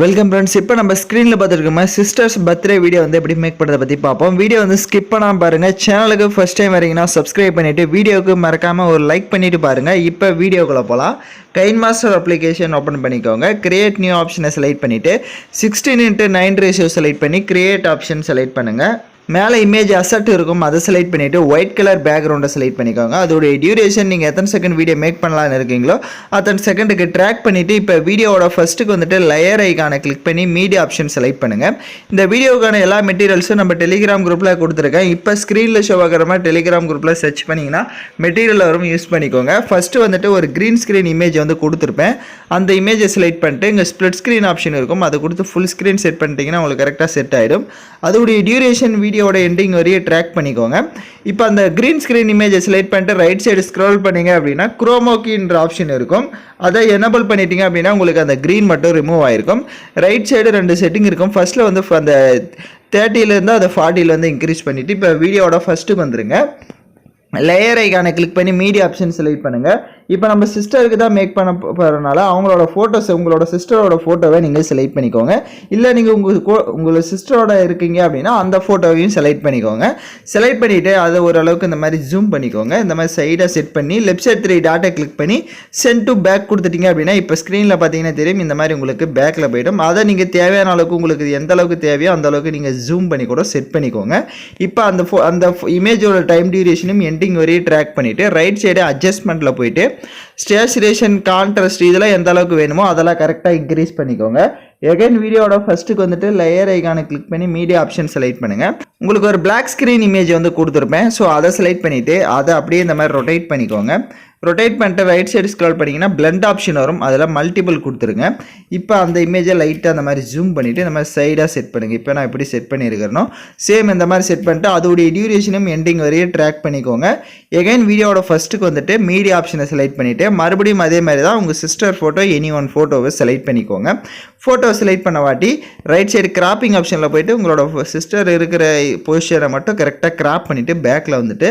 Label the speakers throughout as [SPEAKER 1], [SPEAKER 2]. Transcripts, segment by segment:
[SPEAKER 1] Welcome friends. இப்போ நம்ம ஸ்க்ரீனில் பார்த்துருக்கோம் சிஸ்டர்ஸ் பர்த்டே வீடியோ வந்து எப்படி மேக் பண்ணுறதை பற்றி பார்ப்போம். வீடியோ வந்து ஸ்கிப் பண்ணாமல் பாருங்கள். சேனலுக்கு ஃபஸ்ட் டைம் வரீங்கன்னா சப்ஸ்கிரைப் பண்ணிவிட்டு வீடியோவுக்கு மறக்காமல் ஒரு லைக் பண்ணிவிட்டு பாருங்கள். இப்போ வீடியோக்குள்ளே போகலாம். கைன் மாஸ்டர் அப்ளிகேஷன் ஓப்பன் பண்ணிக்கோங்க. கிரியேட் நியூ ஆப்ஷனை செலக்ட் பண்ணிவிட்டு 16:9 ரேஷியோ செலக்ட் பண்ணி கிரியேட் ஆப்ஷன் செலக்ட் பண்ணுங்கள். மேலே இமேஜ் அசட் இருக்கும், அதை செலக்ட் பண்ணிவிட்டு ஒயிட் கலர் பேக்ரவுண்டை செலக்ட் பண்ணிக்கோங்க. அதோடைய டியூரேஷன் நீங்கள் எத்தனை செகண்ட் வீடியோ மேக் பண்ணலான்னு இருக்கீங்களோ அத்தனை செகண்டுக்கு ட்ராக் பண்ணிவிட்டு இப்போ வீடியோவோட ஃபஸ்ட்டுக்கு வந்துட்டு லேயர் ஐக்கானை கிளிக் பண்ணி மீடியா ஆப்ஷன் செலக்ட் பண்ணுங்கள். இந்த வீடியோக்கான எல்லா மெட்டீரியல்ஸும் நம்ம டெலிகிராம் குரூப்பில் கொடுத்துருக்கேன். இப்போ ஸ்க்ரீனில் ஷோ ஆகிற மாதிரி டெலிகிராம் குரூப்பில் சர்ச் பண்ணிங்கன்னா மெட்டீரியல் வரும், யூஸ் பண்ணிக்கோங்க. ஃபஸ்ட்டு வந்துட்டு ஒரு க்ரீன் ஸ்க்ரீன் இமேஜ் வந்து கொடுத்துருப்பேன். அந்த இமேஜை செலக்ட் பண்ணிட்டு இங்கே ஸ்ப்ளிட் ஸ்க்ரீன் ஆப்ஷன் இருக்கும், அதை கொடுத்து ஃபுல் ஸ்க்ரீன் செட் பண்ணிட்டீங்கன்னா உங்களுக்கு கரெக்டாக செட் ஆகிடும். அதோடைய டியூரேஷன் வீடியோட எண்டிங் வரையும் ட்ராக் பண்ணிக்கோங்க. இப்போ அந்த கிரீன் ஸ்க்ரீன் இமேஜை செலக்ட் பண்ணிட்டு ரைட் சைடு ஸ்க்ரோல் பண்ணிங்க அப்படின்னா குரோமோக்கின்ற ஆப்ஷன் இருக்கும். அதை எனபிள் பண்ணிட்டீங்க அப்படின்னா உங்களுக்கு அந்த க்ரீன் மட்டும் ரிமூவ் ஆகிருக்கும். ரைட் சைடு 2 செட்டிங் இருக்கும். ஃபஸ்ட்டில் வந்து அந்த 30லேருந்து அதை 40 வந்து இன்க்ரீஸ் பண்ணிவிட்டு இப்போ வீடியோட ஃபஸ்ட்டுக்கு வந்துருங்க. லேயர் ஐக்கானை கிளிக் பண்ணி மீடியா ஆப்ஷன் செலக்ட் பண்ணுங்கள். இப்போ நம்ம சிஸ்டருக்கு தான் மேக் பண்ண போகிறதுனால அவங்களோட ஃபோட்டோஸ், உங்களோட சிஸ்டரோட ஃபோட்டோவை நீங்கள் செலக்ட் பண்ணிக்கோங்க. இல்லை நீங்கள் உங்களோட சிஸ்டரோட இருக்கீங்க அப்படின்னா அந்த ஃபோட்டோவையும் செலக்ட் பண்ணிக்கோங்க. செலக்ட் பண்ணிவிட்டு அதை ஓரளவுக்கு இந்த மாதிரி ஜூம் பண்ணிக்கோங்க. இந்த மாதிரி சைடாக செட் பண்ணி லெஃப்ட் சைட் 3 டாட்டை கிளிக் பண்ணி சென்ட் டு பேக் கொடுத்துட்டீங்க அப்படின்னா இப்போ ஸ்க்ரீனில் பார்த்தீங்கன்னா தெரியும், இந்த மாதிரி உங்களுக்கு பேக்கில் போய்டும். அதை நீங்கள் தேவையான அளவுக்கு உங்களுக்கு எந்த அளவுக்கு தேவையோ அந்த அளவுக்கு நீங்கள் ஜூம் பண்ணி கூட செட் பண்ணிக்கோங்க. இப்போ அந்த இமேஜோட டைம் டியூரேஷனும் எண்டிங் வரையும் ட்ராக் பண்ணிவிட்டு ரைட் சைடு அட்ஜஸ்ட்மெண்ட்டில் போயிட்டு ஸ்டேச்சுரேஷன், கான்ட்ராஸ்ட் இதெல்லாம் எந்த அளவுக்கு வேணுமோ அதெல்லாம் கரெக்டாக இன்க்ரீஸ் பண்ணிக்கோங்க. எகைன் வீடியோட ஃபஸ்ட்டுக்கு வந்துட்டு லேயர் ஐக்கானை கிளிக் பண்ணி மீடியா ஆப்ஷன் செலக்ட் பண்ணுங்கள். உங்களுக்கு ஒரு பிளாக் ஸ்க்ரீன் இமேஜ் வந்து கொடுத்துருப்பேன். ஸோ அதை செலக்ட் பண்ணிவிட்டு அதை அப்படியே இந்த மாதிரி ரொட்டேட் பண்ணிக்கோங்க. ரொட்டேட் பண்ணிட்டு ரைட் சைடு ஸ்க்ரால் பண்ணிங்கன்னா பிளெண்ட் ஆப்ஷன் வரும், அதில் மல்டிபிள் கொடுத்துருங்க. இப்போ அந்த இமேஜை லைட்டாக அந்த மாதிரி ஜூம் பண்ணிவிட்டு இந்த மாதிரி சைடாக செட் பண்ணுங்கள். இப்போ நான் எப்படி செட் பண்ணியிருக்கிறனோ சேம் இந்த மாதிரி செட் பண்ணிட்டு அதோடைய டியூரேஷனும் எண்டிங் வரையும் ட்ராக் பண்ணிக்கோங்க. எகைன் வீடியோட ஃபஸ்ட்டுக்கு வந்துட்டு மீடியா ஆப்ஷனை செலக்ட் பண்ணிவிட்டு மறுபடியும் அதே மாதிரி தான் உங்கள் சிஸ்டர் ஃபோட்டோ எனி ஒன் ஃபோட்டோவை செலக்ட் பண்ணிக்கோங்க. ஃபோட்டோ செலக்ட் பண்ண வாட்டி ரைட் சைடு கிராப்பிங் ஆப்ஷனில் போய்ட்டு உங்களோட சிஸ்டர் இருக்கிற பொசிஷனை மட்டும் கரெக்டாக கிராப் பண்ணிவிட்டு பேக்கில் வந்துட்டு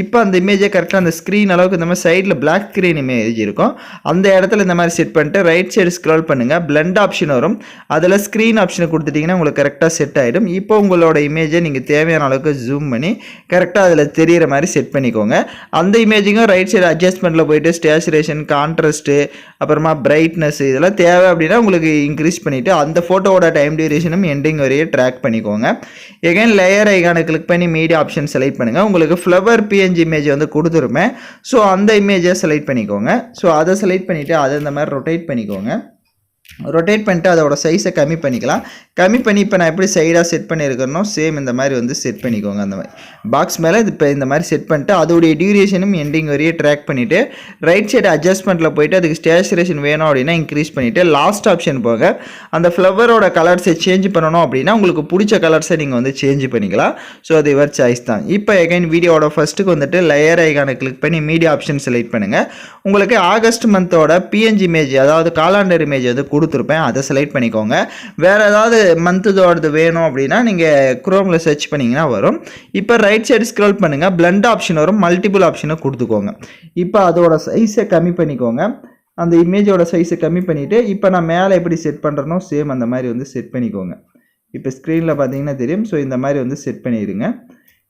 [SPEAKER 1] இப்போ அந்த இமேஜை கரெக்டாக அந்த ஸ்க்ரீன் அளவுக்கு இந்த மாதிரி சைடில் பிளாக் ஸ்க்ரீன் இமேஜ் இருக்கும், அந்த இடத்துல இந்த மாதிரி செட் பண்ணிட்டு ரைட் சைடு ஸ்க்ரால் பண்ணுங்கள். பிளெண்ட் ஆப்ஷன் வரும், அதில் ஸ்க்ரீன் ஆப்ஷனை கொடுத்துட்டிங்கன்னா உங்களுக்கு கரெக்டாக செட் ஆகிடும். இப்போ உங்களோட இமேஜை நீங்கள் தேவையான அளவுக்கு ஜூம் பண்ணி கரெக்டாக அதில் தெரிகிற மாதிரி செட் பண்ணிக்கோங்க. அந்த இமேஜிங்கும் ரைட் சைடு அட்ஜஸ்ட்மெண்ட்டில் போய்ட்டு ஸ்டேச்சுரேஷன், கான்ட்ராஸ்ட்டு, அப்புறமா பிரைட்னஸ் இதெல்லாம் தேவை அப்படின்னா உங்களுக்கு இன்க்ரீஸ் பண்ணிவிட்டு அந்த ஃபோட்டோவோட டைம் டியூரேஷனும் எண்டிங் வரையே ட்ராக் பண்ணிக்கோங்க. எகைன் லேயர் ஐக்கானை கிளிக் பண்ணி மீடியா ஆப்ஷன் செலக்ட் பண்ணுங்கள். உங்களுக்கு ஃப்ளவர் பிஎன்ஜி இமேஜ் வந்து கொடுத்துருப்பேன். ஸோ அந்த இமேஜை செலக்ட் பண்ணிக்கோங்க. ஸோ அதை செலக்ட் பண்ணிவிட்டு அதை இந்த மாதிரி ரொட்டேட் பண்ணிக்கோங்க. ரொட்டேட் பண்ணிட்டு அதோட சைஸை கம்மி பண்ணிக்கலாம். கம்மி பண்ணி இப்போ நான் எப்படி சைடாக செட் பண்ணியிருக்கிறனோ சேம் இந்த மாதிரி வந்து செட் பண்ணிக்கோங்க. அந்த மாதிரி பாக்ஸ் மேலே இப்போ இந்த மாதிரி செட் பண்ணிட்டு அதோடைய டியூரேஷனும் எண்டிங் வரையே ட்ராக் பண்ணிவிட்டு ரைட் சைடு அட்ஜஸ்ட்மெண்ட்டில் போய்ட்டு அதுக்கு ஸ்டேச்சுரேஷன் வேணும் அப்படின்னா இன்க்ரீஸ் பண்ணிவிட்டு லாஸ்ட் ஆப்ஷன் போக அந்த ஃப்ளவரோட கலர்ஸை சேஞ்ச் பண்ணணும் அப்படின்னா உங்களுக்கு பிடிச்ச கலர்ஸை நீங்கள் வந்து சேஞ்ச் பண்ணிக்கலாம். ஸோ அது இவர் சாய்ஸ் தான். இப்போ எகைன் வீடியோட ஃபஸ்ட்டுக்கு வந்துட்டு லேயர் ஐக்கானை கிளிக் பண்ணி மீடியா ஆப்ஷன் செலக்ட் பண்ணுங்கள். உங்களுக்கு ஆகஸ்ட் மந்தோட பிஎன்ஜி இமேஜ், அதாவது காலாண்டர் இமேஜ் வந்து கொடுத்துருப்பேன், அதை செலக்ட் பண்ணிக்கோங்க. வேறு ஏதாவது மந்த்தோடது வேணும் அப்படின்னா நீங்கள் குரோமில் சர்ச் பண்ணிங்கன்னா வரும். இப்போ ரைட் சைடு ஸ்க்ரோல் பண்ணுங்கள், பிளெண்ட் ஆப்ஷன் வரும், மல்டிபிள் ஆப்ஷனை கொடுத்துக்கோங்க. இப்போ அதோட சைஸை கம்மி பண்ணிக்கோங்க. அந்த இமேஜோட சைஸை கம்மி பண்ணிவிட்டு இப்போ நான் மேலே எப்படி செட் பண்ணுறனோ சேம் அந்த மாதிரி வந்து செட் பண்ணிக்கோங்க. இப்போ ஸ்க்ரீனில் பார்த்தீங்கன்னா தெரியும். ஸோ இந்த மாதிரி வந்து செட் பண்ணிடுங்க.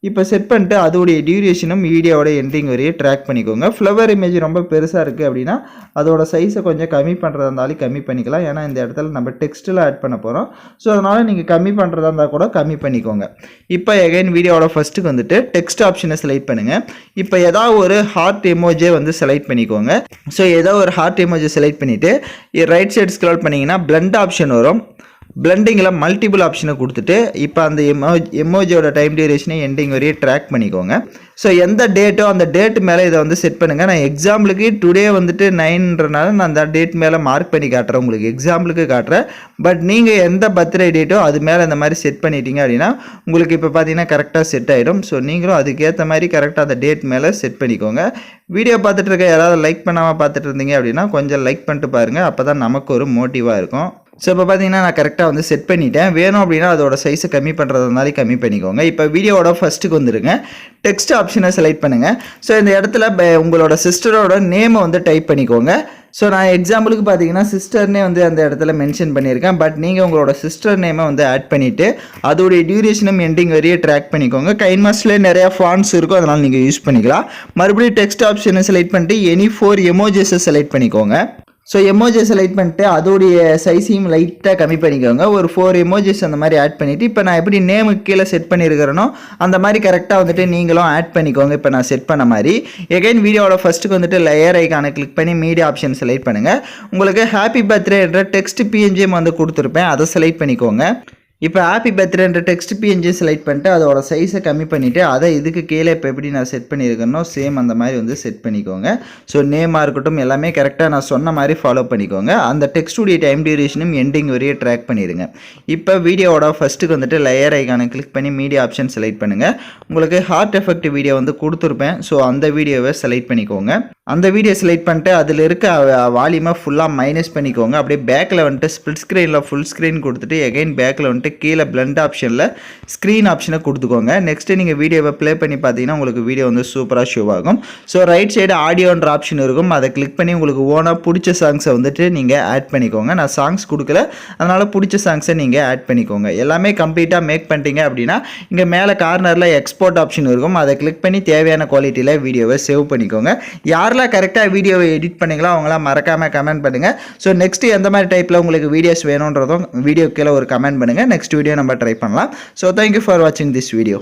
[SPEAKER 1] இப்போ செட் பண்ணிட்டு அதோடைய டியூரேஷனும் வீடியோட எண்டிங் வரையே ட்ராக் பண்ணிக்கோங்க. ஃப்ளவர் இமேஜ் ரொம்ப பெருசாக இருக்குது அப்படின்னா அதோட சைஸை கொஞ்சம் கம்மி பண்ணுறதா இருந்தாலும் கம்மி பண்ணிக்கலாம். ஏன்னா இந்த இடத்துல நம்ம டெக்ஸ்ட்டில் ஆட் பண்ண போகிறோம். ஸோ அதனால் நீங்கள் கம்மி பண்ணுறதா இருந்தால் கூட கம்மி பண்ணிக்கோங்க. இப்போ எகைன் வீடியோட ஃபஸ்ட்டுக்கு வந்துட்டு டெக்ஸ்ட் ஆப்ஷனை செலக்ட் பண்ணுங்கள். இப்போ ஏதாவது ஒரு ஹார்ட் எமோஜே வந்து செலக்ட் பண்ணிக்கோங்க. ஸோ ஏதோ ஒரு ஹார்ட் எமோஜை செலக்ட் பண்ணிவிட்டு ரைட் சைடு ஸ்க்ரால் பண்ணிங்கன்னா பிளெண்ட் ஆப்ஷன் வரும். பிளெண்டிங்கில் மல்டிபிள் ஆப்ஷனை கொடுத்துட்டு இப்போ அந்த எமோஜியோட டைம் டியூரேஷனை எண்டிங் வரையே ட்ராக் பண்ணிக்கோங்க. ஸோ எந்த டேட்டோ அந்த டேட் மேலே இதை வந்து செட் பண்ணுங்கள். நான் எக்ஸாம்பிளுக்கு டுடே வந்துட்டு 9ன்றனால நான் அந்த டேட் மேலே மார்க் பண்ணி காட்டுறேன், உங்களுக்கு எக்ஸாம்பிளுக்கு காட்டுறேன். பட் நீங்கள் எந்த பர்த்டே டேட்டோ அது மேலே இந்த மாதிரி செட் பண்ணிட்டீங்க அப்படின்னா உங்களுக்கு இப்போ பார்த்தீங்கன்னா கரெக்டாக செட் ஆகிடும். ஸோ நீங்களும் அதுக்கேற்ற மாதிரி கரெக்டாக அந்த டேட் மேலே செட் பண்ணிக்கோங்க. வீடியோ பார்த்துட்டு இருக்க யாராவது லைக் பண்ணாமல் பார்த்துட்டு இருந்தீங்க அப்படின்னா கொஞ்சம் லைக் பண்ணிட்டு பாருங்கள், அப்போ தான் நமக்கு ஒரு மோட்டிவாக இருக்கும். ஸோ இப்போ பார்த்தீங்கன்னா நான் கரெக்டாக வந்து செட் பண்ணிட்டேன். வேணும் அப்படின்னா அதோட சைஸை கம்மி பண்ணுறதுனாலே கம்மி பண்ணிக்கோங்க. இப்போ வீடியோவோட ஃபஸ்ட்டுக்கு வந்துடுங்க. டெக்ஸ்ட் ஆப்ஷனை செலக்ட் பண்ணுங்கள். ஸோ இந்த இடத்துல உங்களோட சிஸ்டரோட நேமை வந்து டைப் பண்ணிக்கோங்க. ஸோ நான் எக்ஸாம்பிளுக்கு பார்த்தீங்கன்னா சிஸ்டர்னே வந்து அந்த இடத்துல மென்ஷன் பண்ணியிருக்கேன். பட் நீங்கள் உங்களோட சிஸ்டர் நேமை வந்து ஆட் பண்ணிவிட்டு அதோடைய டியூரேஷனும் எண்டிங் வரையே ட்ராக் பண்ணிக்கோங்க. கைன் மாஸ்டர்லேயே நிறையா ஃபாண்ட்ஸ் இருக்கும், அதனால் நீங்கள் யூஸ் பண்ணிக்கலாம். மறுபடியும் டெக்ஸ்ட் ஆப்ஷனை செலக்ட் பண்ணிட்டு எனி 4 எமோஜிஸை செலக்ட் பண்ணிக்கோங்க. ஸோ எமோஜி செலக்ட் பண்ணிட்டு அதோடைய சைஸையும் லைட்டாக கம்மி பண்ணிக்கோங்க. ஒரு 4 எமோஜிஸ் அந்த மாதிரி ஆட் பண்ணிவிட்டு இப்போ நான் எப்படி நேமுக்கு கீழே செட் பண்ணியிருக்கிறேனோ அந்த மாதிரி கரெக்டாக வந்துட்டு நீங்களும் ஆட் பண்ணிக்கோங்க. இப்போ நான் செட் பண்ண மாதிரி எகைன் வீடியோவோட ஃபஸ்ட்டுக்கு வந்துட்டு லேயர் ஐக்கானை கிளிக் பண்ணி மீடியா ஆப்ஷன் செலக்ட் பண்ணுங்கள். உங்களுக்கு ஹாப்பி பர்த்டேன்ற டெக்ஸ்ட் பிஎன்ஜிஎம் வந்து கொடுத்துருப்பேன், அதை செலக்ட் பண்ணிக்கோங்க. இப்போ ஹாப்பி பர்த்டேன்ற டெக்ஸ்ட் பிஎன்ஜி செலக்ட் பண்ணிட்டு அதோட சைஸை கம்மி பண்ணிவிட்டு அதை இதுக்கு கீழே இப்போ எப்படி நான் செட் பண்ணியிருக்கேனோ சேம் அந்த மாதிரி வந்து செட் பண்ணிக்கோங்க. ஸோ நேமாக இருக்கட்டும் எல்லாமே கரெக்டாக நான் சொன்ன மாதிரி ஃபாலோ பண்ணிக்கோங்க. அந்த டெக்ஸ்டுடைய டைம் டியூரேஷனும் எண்டிங் வரையே ட்ராக் பண்ணிடுங்க. இப்போ வீடியோவோட ஃபஸ்ட்டுக்கு வந்துட்டு லேயர் ஐக்கானை கிளிக் பண்ணி மீடியா ஆப்ஷன் செலக்ட் பண்ணுங்கள். உங்களுக்கு ஹார்ட் எஃபெக்ட் வீடியோ வந்து கொடுத்துருப்பேன், ஸோ அந்த வீடியோவை செலக்ட் பண்ணிக்கோங்க. அந்த வீடியோ செலக்ட் பண்ணிட்டு அதில் இருக்க வால்யூமை ஃபுல்லாக மைனஸ் பண்ணிக்கோங்க. அப்படியே பேக்கில் வந்துட்டு ஸ்ப்ளிட் ஸ்க்ரீனில் ஃபுல் ஸ்க்ரீன் கொடுத்துட்டு எகைன் பேக்கில் வந்துட்டு கீழே பிளண்ட் ஆப்ஷனில் ஸ்க்ரீன் ஆப்ஷனை கொடுத்துக்கோங்க. நெக்ஸ்ட்டு நீங்கள் வீடியோவை ப்ளே பண்ணி பார்த்தீங்கன்னா உங்களுக்கு வீடியோ வந்து சூப்பராக ஷோ ஆகும். ஸோ ரைட் சைடு ஆடியோன்ற ஆப்ஷன் இருக்கும், அதை கிளிக் பண்ணி உங்களுக்கு ஓனாக பிடிச்ச சாங்ஸை வந்துட்டு நீங்கள் ஆட் பண்ணிக்கோங்க. நான் சாங்ஸ் கொடுக்கல, அதனால் பிடிச்ச சாங்ஸை நீங்கள் ஆட் பண்ணிக்கோங்க. எல்லாமே கம்ப்ளீட்டாக மேக் பண்ணிட்டீங்க அப்படின்னா இங்கே மேலே கார்னரில் எக்ஸ்போர்ட் ஆப்ஷன் இருக்கும், அதை கிளிக் பண்ணி தேவையான குவாலிட்டியில் வீடியோவை சேவ் பண்ணிக்கோங்க. யாரெல்லாம் கரெக்டாக வீடியோவை எடிட் பண்ணீங்களோ அவங்களாம் மறக்காமல் கமெண்ட் பண்ணுங்கள். ஸோ நெக்ஸ்ட் எந்த மாதிரி டைப்பில் உங்களுக்கு வீடியோஸ் வேணுன்றதும் வீடியோ கீழே ஒரு கமெண்ட் பண்ணுங்கள். நெக்ஸ்ட் வீடியோ நம்ம ட்ரை பண்ணலாம். ஸோ தேங்க்யூ ஃபார் வாட்சிங் திஸ் வீடியோ.